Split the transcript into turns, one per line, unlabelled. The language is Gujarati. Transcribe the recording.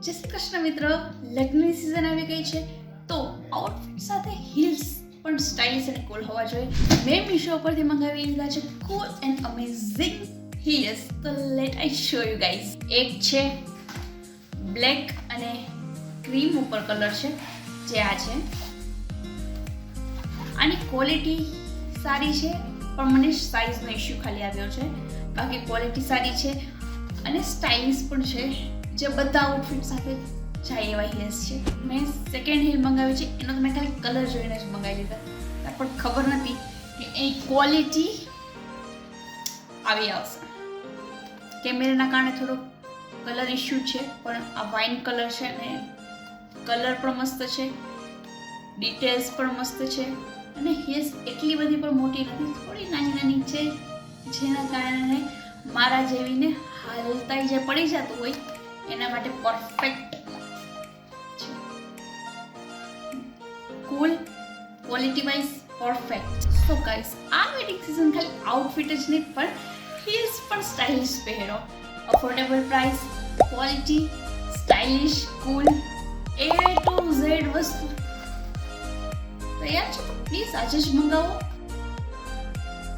જય શ્રી કૃષ્ણ મિત્રો, લગ્નની સિઝન આવી ગઈ છે તો આઉટફિટ સાથે હીલ્સ પણ સ્ટાઇલિશ અને કૂલ હોવા જોઈએ. મેં મીશો પરથી મંગાવી લીધા છે કૂલ એન્ડ અમેઝિંગ હીલ્સ. તો let I show you guys. એક છે બ્લેક અને ક્રીમ ઉપર કલર છે, જે આ છે. આની ક્વોલિટી સારી છે, પણ મને સાઇઝનો ઇશ્યુ ખાલી આવ્યો છે. બાકી ક્વોલિટી સારી છે અને સ્ટાઇલિશ પણ છે, જે બધા આઉટફિટ સાથે જાય એવા હીલ્સ છે. મેં સેકન્ડ હીલ મંગાવી છે, એનો તો મેં ખાલી કલર જોઈને જ મંગાવી લીધા, પણ ખબર નથી કે એ ક્વોલિટી આવી આવશે. કેમેરાના કારણે થોડો કલર ઇશ્યુ છે, પણ આ વાઇન કલર છે અને કલર પણ મસ્ત છે, ડિટેલ્સ પણ મસ્ત છે અને હીલ્સ એટલી બધી પણ મોટી નથી, થોડી નાની નાની છે, જેના કારણે મારા જેવીને હાલતા જે પડી જતું હોય એના માટે પરફેક્ટ છે. Cool, quality wise perfect. So guys, આ વેડિંગ સિઝન ખાલી આઉટફિટ જ નહીં પણ હીલ્સ પણ સ્ટાઇલિશ પહેરો. Affordable price, quality, stylish, cool, A to Z વસ્તુ તૈયાર છે. તો પ્લીઝ આજે જ મંગાવો.